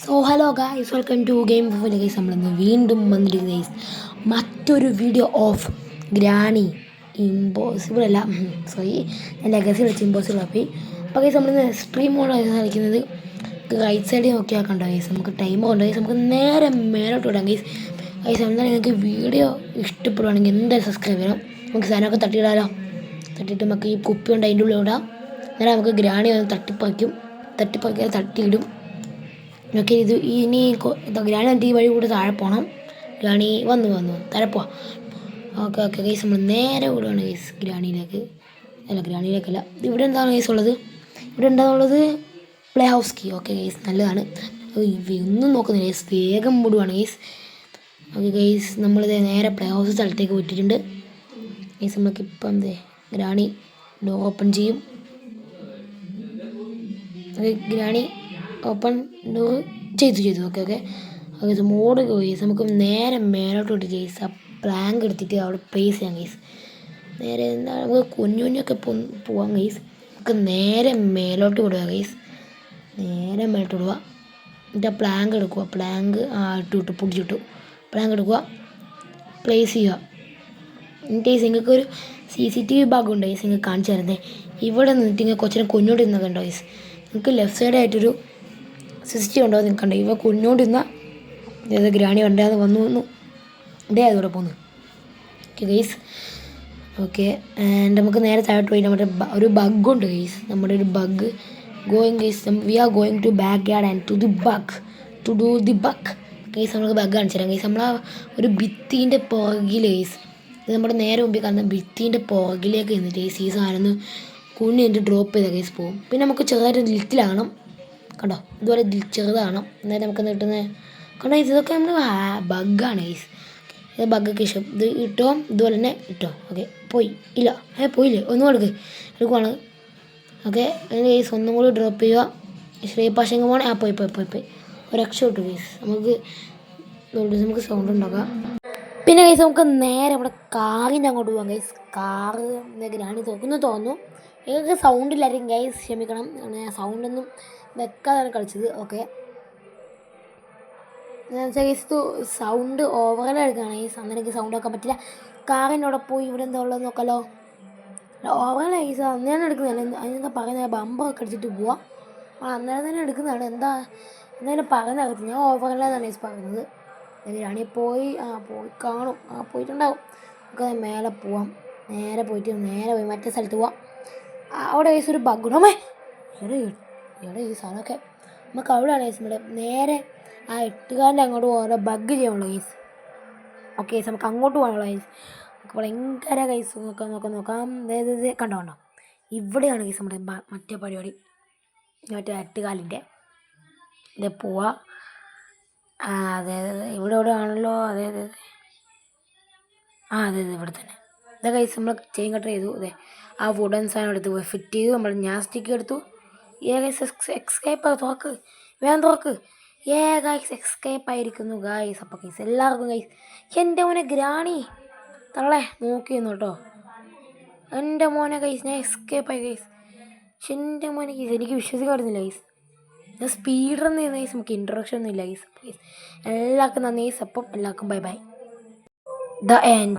So hello guys, welcome to game for guys. നമ്മളിന്ന് വീണ്ടും വന്നിരിക്കുന്ന ഗൈസ് മറ്റൊരു വീഡിയോ ഓഫ് ഗ്രാണി ഇമ്പോസിബിൾ അല്ല, സോറി, ഞാൻ ലെഗസി വെച്ച് ഇമ്പോസിബിൾ ആക്കി. അപ്പോൾ ഗൈസ് നമ്മളിന്ന് എക്സ്ട്രീം മോഡാണ് കളിക്കുന്നത്. റൈറ്റ് സൈഡിൽ നോക്കിയാൽ കണ്ടോ ഗൈസ്, നമുക്ക് ടൈമർ ഉണ്ട് ഗൈസ്. നമുക്ക് നേരെ മേലോട്ട് വിടാം ഗൈസ്. ഗൈസ് എന്നാൽ നിങ്ങൾക്ക് വീഡിയോ ഇഷ്ടപ്പെടുവാണെങ്കിൽ എന്തായാലും സബ്സ്ക്രൈബ് ചെയ്യണം. നമുക്ക് സാധനമൊക്കെ തട്ടിയിടാലോ. തട്ടിയിട്ട് നമുക്ക് ഈ കുപ്പി കൊണ്ട് അതിൻ്റെ ഉള്ളിൽ ഇടാം. എന്നാൽ നമുക്ക് ഗ്രാണി വന്ന് തട്ടിപ്പാക്കിയാൽ തട്ടിയിടും. ഓക്കെ, ഇത് ഇനി ഗ്രാണി വന്നിട്ട് ഈ വഴി കൂടെ താഴെ പോകണം. ഗ്രാണി വന്നു താഴെ പോവാം. ഓക്കെ ഗൈസ്, നമ്മൾ നേരെ വിടുകയാണ് ഗൈസ് ഗ്രാണിയിലേക്കല്ല. ഇവിടെ എന്താണ് ഗൈസ് ഉള്ളത്? ഇവിടെ എന്താണുള്ളത്? Play house key. Okay guys, നല്ലതാണ്. ഒന്നും നോക്കുന്നില്ല ഗൈസ്, വേഗം വിടുവാണ് ഗൈസ്. ഓക്കെ ഗൈസ്, നമ്മളിത് നേരെ പ്ലേ ഹൗസ് സ്ഥലത്തേക്ക് വിട്ടിട്ടുണ്ട് ഗൈസ്. നമ്മൾക്കിപ്പം ഗ്രാണി ഡോർ ഓപ്പൺ ചെയ്യും. ഗ്രാണി ഓപ്പൺ ഡോർ ചെയ്തു. ഓക്കെ മോഡ് ഗൈസ്, നമുക്ക് നേരെ മേലോട്ട് വിട്ട് ഗൈസ്. ആ പ്ലാങ്ക് എടുത്തിട്ട് അവിടെ പ്ലേസ് ചെയ്യാം ഗൈസ്. നേരെ എന്താ നമുക്ക് കുഞ്ഞൊക്കെ പോവാം ഗൈസ്. നമുക്ക് നേരെ മേലോട്ട് വിടുക ഗൈസ്. നേരെ മേലോട്ട് വിടുക. എന്നിട്ട് ആ പ്ലാങ്ക് എടുക്കുക. പ്ലാങ്ക് ഇട്ടു പൊടിച്ചിട്ടു. പ്ലാങ്ക് എടുക്കുക, പ്ലേസ് ചെയ്യുക. എന്നിട്ട് ഗൈസ് നിങ്ങൾക്കൊരു CCTV ഭാഗമുണ്ട് ഗൈസ്, നിങ്ങൾക്ക് കാണിച്ചു തരുന്നത്. ഇവിടെ നിന്നിട്ട് ഇങ്ങനെ കൊച്ചിനെ കൊഞ്ഞോണ്ടിരുന്നത് കണ്ടോ ഗൈസ്. നിങ്ങൾക്ക് ലെഫ്റ്റ് സൈഡായിട്ടൊരു സിസ്റ്റം ഉണ്ടോ നിൽക്കണ്ടോ? ഇവ കൊഞ്ഞോണ്ടിരുന്ന ഗ്രാണി വണ്ടാതെ വന്നു ഡേ അതുകൂടെ പോന്നു. Okay guys, okay. ആൻഡ് നമുക്ക് നേരെ താഴോട്ട് പോയി നമ്മുടെ ഒരു ബഗ്ഗുണ്ട് ഗൈസ്. നമ്മുടെ ഒരു bug going guys. We are going to backyard and to do the bug guys. നമുക്ക് ബഗ് കാണിച്ചു തരാം ഗൈസ്. നമ്മൾ ഒരു ഭിത്തീൻ്റെ പുറകിൽ ഗൈസ്, ഇത് നമ്മുടെ നേരെ മുമ്പിൽ കാണുന്ന ഭിത്തീൻ്റെ പുറകിലേക്ക് നിന്നിട്ട് ഗൈസ് ഈ സാധനം കുഞ്ഞ് എന്നിട്ട് ഡ്രോപ്പ് ചെയ്ത ഗൈസ് പോകും. പിന്നെ നമുക്ക് ചെറുതായിട്ട് ലിറ്റിലാകണം കണ്ടോ, ഇതുപോലെ ചെറുതാണ്. എന്നാലും നമുക്ക് കിട്ടുന്നത് കണ്ടോ. ഇതൊക്കെ നമ്മൾ ബഗ്ഗാണ് ഗൈസ്. ഇത് ബഗ്ഗൊക്കെ ഇഷ്ടം. ഇത് ഇട്ടോ, ഇതുപോലെ തന്നെ ഇട്ടോ. ഓക്കെ, പോയില്ലേ, ഒന്നും എടുക്കുവാണ്. ഓക്കെ ഗൈസ്, ഒന്നും കൂടി ഡ്രോപ്പ് ചെയ്യുക. ശ്രീപാശങ്ക പോകണേ. പോയി ഒരു രക്ഷ കിട്ടും ഗൈസ്. നമുക്ക് സൗണ്ട് ഉണ്ടാക്കാം. പിന്നെ ഗൈസ് നമുക്ക് നേരെ നമ്മുടെ കാറിൻ്റെ അങ്ങോട്ട് പോകാം ഗൈസ്. കാറ് ഗ്രാണി തോന്നുന്നു. ഏതൊക്കെ സൗണ്ടില്ലായിരിക്കും ഗൈസ്, ക്ഷമിക്കണം. സൗണ്ടൊന്നും വെക്കാതാണ് കളിച്ചത്. ഓക്കെ ഗൈസ്, സൗണ്ട് ഓവറോൾ എടുക്കുകയാണ് ഗൈസ്. അന്നേരം എനിക്ക് സൗണ്ട് വെക്കാൻ പറ്റില്ല. കാറിനോടെ പോയി ഇവിടെ എന്താ ഉള്ളത് നോക്കാമല്ലോ. ഓവറോൾ ഗൈസ് അന്നേരം എടുക്കുന്നതാണ്. അതിനെന്താ പറയുന്നത്, ബമ്പറൊക്കെ അടിച്ചിട്ട് പോവാം. അന്നേരം തന്നെ എടുക്കുന്നതാണ്. എന്തായാലും പറയുന്നത് ഞാൻ ഓവറോളാണ് ഗൈസ് പറയുന്നത്. ഗ്രാണി പോയി കാണും. പോയിട്ടുണ്ടാവും. നമുക്ക് മേലെ പോവാം. നേരെ പോയി മറ്റേ സ്ഥലത്ത് പോവാം. അവിടെ ഗൈസ് ഒരു ബഗ്ഗുണ്ട്. ഇവിടെ ഈ സാധനമൊക്കെ നമുക്ക് അവിടെയാണ് ഗൈസ്. നമ്മുടെ നേരെ ആ എട്ടുകാരൻ്റെ അങ്ങോട്ട് ഓരോ ബഗ് ചെയ്യാനുള്ള ഗൈസ്. ഓക്കെ ഗൈസ്, നമുക്ക് അങ്ങോട്ട് പോകാനുള്ള ഗൈസ്. നമുക്ക് ഭയങ്കര ഗൈസ് നോക്കാം. കണ്ടോ ഇവിടെയാണ് ഗൈസ് നമ്മുടെ മറ്റേ പരിപാടി. മറ്റേ എട്ടുകാലിൻ്റെ ഇത് പോവാ. അതെ ഇവിടെ ആണല്ലോ. അതെ ഇവിടെ തന്നെ. ഇതാ ഗൈസ്, നമ്മൾ ചെയിൻ കട്ടർ ചെയ്തു. അതെ, ആ വുഡൻ സാധനം എടുത്ത് ഫിറ്റ് ചെയ്തു. നമ്മൾ സ്റ്റിക്ക് എടുത്തു. ഗൈസ് എക്സ്കേപ്പ് വേഗം തുറക്ക്. ഗൈസ് എക്സ്കേപ്പ് ആയിരിക്കുന്നു ഗൈസ്. അപ്പോൾ ഗൈസ് എല്ലാവർക്കും ഗൈസ്, എൻ്റെ മോനെ ഗ്രാണി തള്ളേ നോക്കിയിരുന്നു കേട്ടോ. എൻ്റെ മോനെ ഗൈസ്, ഞാൻ എസ്കേപ്പായി ഗൈസ്. പക്ഷെ എൻ്റെ മോനെ ഗൈസ് എനിക്ക് വിശ്വസിക്കാൻ പറ്റുന്നില്ല ഗൈസ്. ഞാൻ സ്പീഡൊന്നും ചെയ്യുന്ന ഗൈസ്, നമുക്ക് ഇൻട്രൊഡക്ഷൻ ഒന്നും ഇല്ല ഗൈസ്. എല്ലാവർക്കും നന്ദി ഗൈസ്. അപ്പം എല്ലാവർക്കും ബൈ. The end.